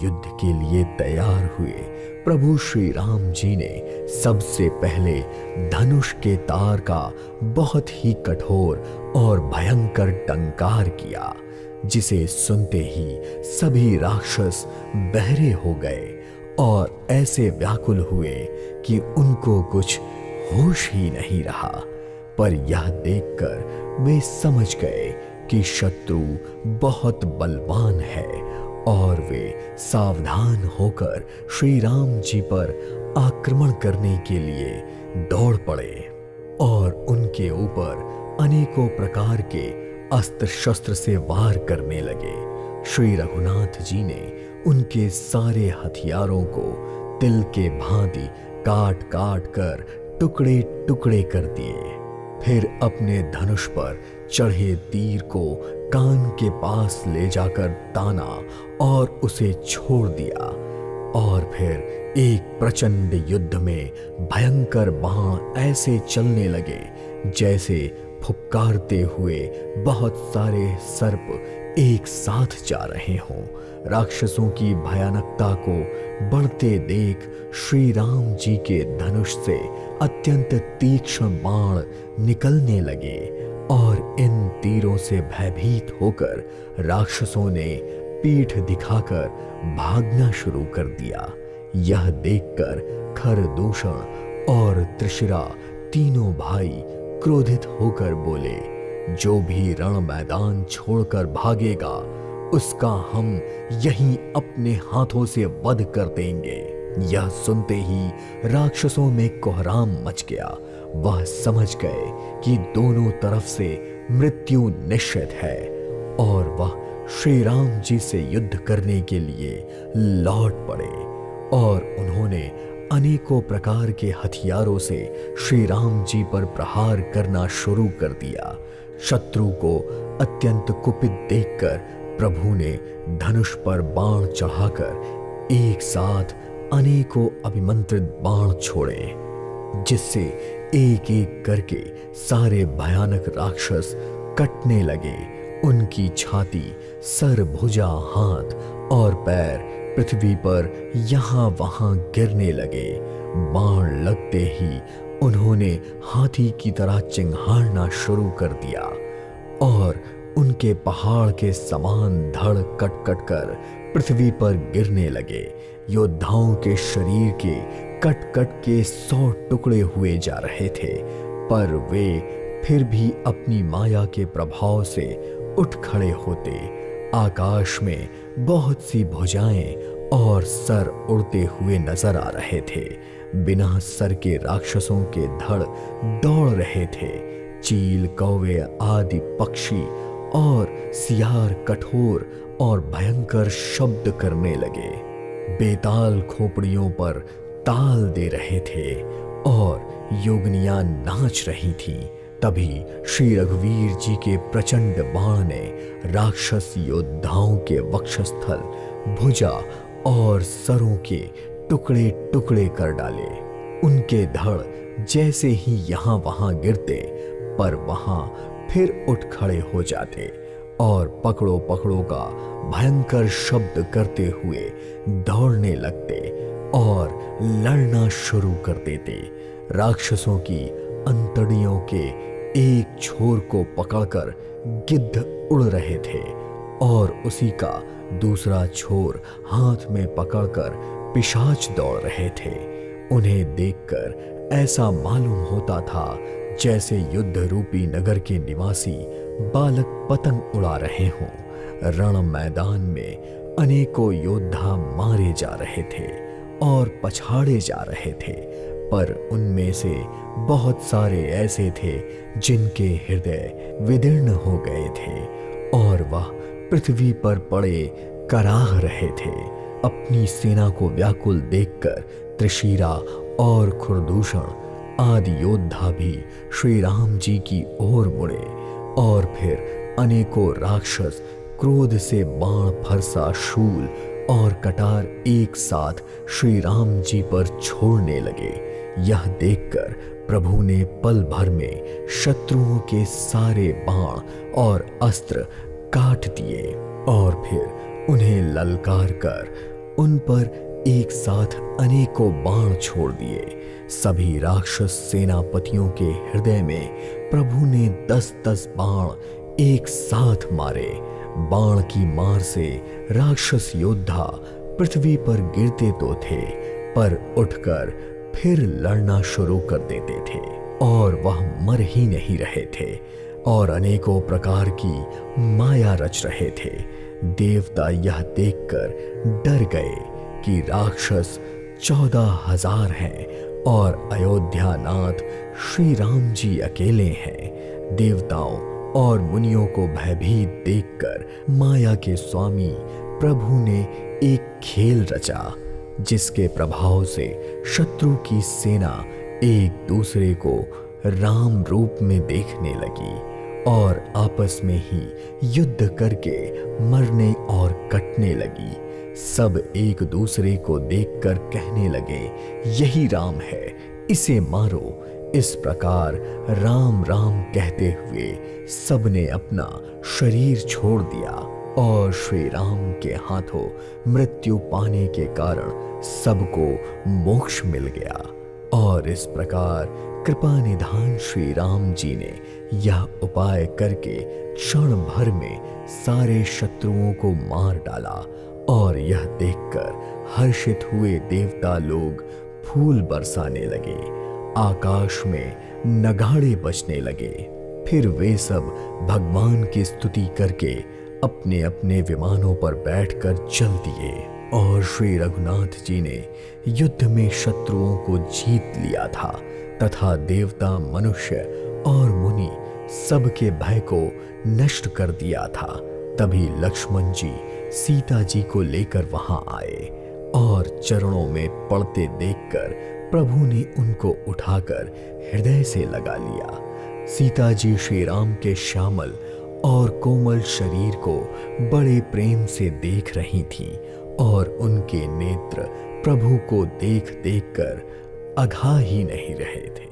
युद्ध के लिए तैयार हुए, प्रभु श्री राम जी ने सबसे पहले धनुष के तार का बहुत ही कठोर और भयंकर टंकार किया, जिसे सुनते ही सभी राक्षस बहरे हो गए और ऐसे व्याकुल हुए कि उनको कुछ होश ही नहीं रहा। पर यह देखकर वे समझ गए कि शत्रु बहुत बलवान है और वे सावधान होकर श्री राम जी पर आक्रमण करने के लिए दौड़ पड़े और उनके ऊपर अनेकों प्रकार के अस्त्र शस्त्र से वार करने लगे। श्री रघुनाथ जी ने उनके सारे हथियारों को तिल के भांति काट काट कर टुकड़े टुकड़े कर दिए। फिर अपने धनुष पर चढ़े तीर को कान के पास ले जाकर ताना और उसे छोड़ दिया और फिर एक प्रचंड युद्ध में भयंकर बाण ऐसे चलने लगे जैसे फुफकारते हुए बहुत सारे सर्प एक साथ जा रहे हों। राक्षसों की भयानकता को बढ़ते देख श्री राम जी के धनुष से अत्यंत तीक्ष्ण बाण निकलने लगे और इन तीरों से भयभीत होकर राक्षसों ने पीठ दिखाकर भागना शुरू कर दिया। यह देखकर खरदूषण और त्रिशिरा तीनों भाई क्रोधित होकर बोले, जो भी रण मैदान छोड़कर भागेगा उसका हम यहीं अपने हाथों से वध कर देंगे। यह सुनते ही राक्षसों में कोहराम मच गया। वह समझ गए कि दोनों तरफ से मृत्यु निश्चित है और वह श्री राम जी से युद्ध करने के लिए लौट पड़े और उन्होंने अनेकों प्रकार के हथियारों से श्री राम जी पर प्रहार करना शुरू कर दिया। शत्रु को अत्यंत कुपित देखकर प्रभु ने धनुष पर बाण चढ़ाकर एक साथ अनेकों अभिमंत्रित बाण छोड़े, जिससे एक एक करके सारे भयानक राक्षस कटने लगे। उनकी छाती, सर, भुजा, हाथ और पैर पृथ्वी पर यहाँ वहां गिरने लगे। बाण लगते ही उन्होंने हाथी की तरह चिंघाड़ना शुरू कर दिया और उनके पहाड़ के समान धड़ कट कट कर पृथ्वी पर गिरने लगे। योद्धाओं के शरीर के कट कट के 100 टुकड़े हुए जा रहे थे, पर वे फिर भी अपनी माया के प्रभाव से उठ खड़े होते। आकाश में बहुत सी भुजाएं और सर उड़ते हुए नजर आ रहे थे। बिना सर के राक्षसों के धड़ दौड़ रहे थे। चील, कौवे आदि पक्षी और सियार कठोर और भयंकर शब्द करने लगे। बेताल खोपड़ियों पर ताल दे रहे थे और योगनियां नाच रही थीं। तभी श्री रघुवीर जी के प्रचंड बाण ने राक्षस योद्धाओं के वक्षस्थल, भुजा और सरों के टुकड़े टुकड़े कर डाले। उनके धड़ जैसे ही यहाँ वहां गिरते, पर वहां फिर उठ खड़े हो जाते और पकड़ो पकड़ो का भयंकर शब्द करते हुए दौड़ने लगते और लड़ना शुरू कर देते। राक्षसों की अंतड़ियों के एक छोर को पकड़कर गिद्ध उड़ रहे थे और उसी का दूसरा छोर हाथ में पकड़कर पिशाच दौड़ रहे थे। उन्हें देखकर ऐसा मालूम होता था जैसे युद्ध रूपी नगर के निवासी बालक पतंग उड़ा रहे हों। रण मैदान में अनेकों योद्धा मारे जा रहे थे और पछाड़े जा रहे थे, पर उनमें से बहुत सारे ऐसे थे जिनके हृदय विदीर्ण हो गए थे और वह पृथ्वी पर पड़े कराह रहे थे। अपनी सेना को व्याकुल देखकर त्रिशिरा और खुरदूषण आदि योद्धा भी श्री राम जी की ओर मुड़े और फिर अनेकों राक्षस क्रोध से बाण, फरसा, शूल और कटार एक साथ श्री राम जी पर छोड़ने लगे। यह देखकर प्रभु ने पल भर में शत्रुओं के सारे बाण और अस्त्र काट दिए और फिर उन्हें ललकार कर उन पर एक साथ अनेकों बाण छोड़ दिए। सभी राक्षस सेनापतियों के हृदय में प्रभु ने 10-10 बाण एक साथ मारे। बाण की मार से राक्षस योद्धा पृथ्वी पर गिरते तो थे, पर उठकर फिर लड़ना शुरू कर देते थे और वह मर ही नहीं रहे थे और अनेकों प्रकार की माया रच रहे थे। देवता यह देखकर डर गए कि राक्षस 14,000 हैं और अयोध्यानाथ श्री राम जी अकेले हैं। देवताओं और मुनियों को भयभीत देखकर माया के स्वामी प्रभु ने एक खेल रचा, जिसके प्रभाव से शत्रु की सेना एक दूसरे को राम रूप में देखने लगी और आपस में ही युद्ध करके मरने और कटने लगी। सब एक दूसरे को देखकर कहने लगे, यही राम है, इसे मारो। इस प्रकार राम राम कहते हुए सबने अपना शरीर छोड़ दिया और श्री राम के हाथों मृत्यु पाने के कारण सबको मोक्ष मिल गया। और इस प्रकार कृपा निधान श्री राम जी ने यह उपाय करके क्षण भर में सारे शत्रुओं को मार डाला। और यह देखकर हर्षित हुए देवता लोग फूल बरसाने लगे, आकाश में नगाड़े बजने लगे। फिर वे सब भगवान की स्तुति करके अपने अपने विमानों पर बैठकर चल दिए और श्री रघुनाथ जी ने युद्ध में शत्रुओं को जीत लिया था तथा देवता, मनुष्य और मुनि सबके भय को नष्ट कर दिया था। तभी लक्ष्मण जी सीता जी को लेकर वहां आए और चरणों में पड़ते देखकर प्रभु ने उनको उठाकर हृदय से लगा लिया। सीता जी श्री राम के श्यामल और कोमल शरीर को बड़े प्रेम से देख रही थीं और उनके नेत्र प्रभु को देख देखकर अघा ही नहीं रहे थे।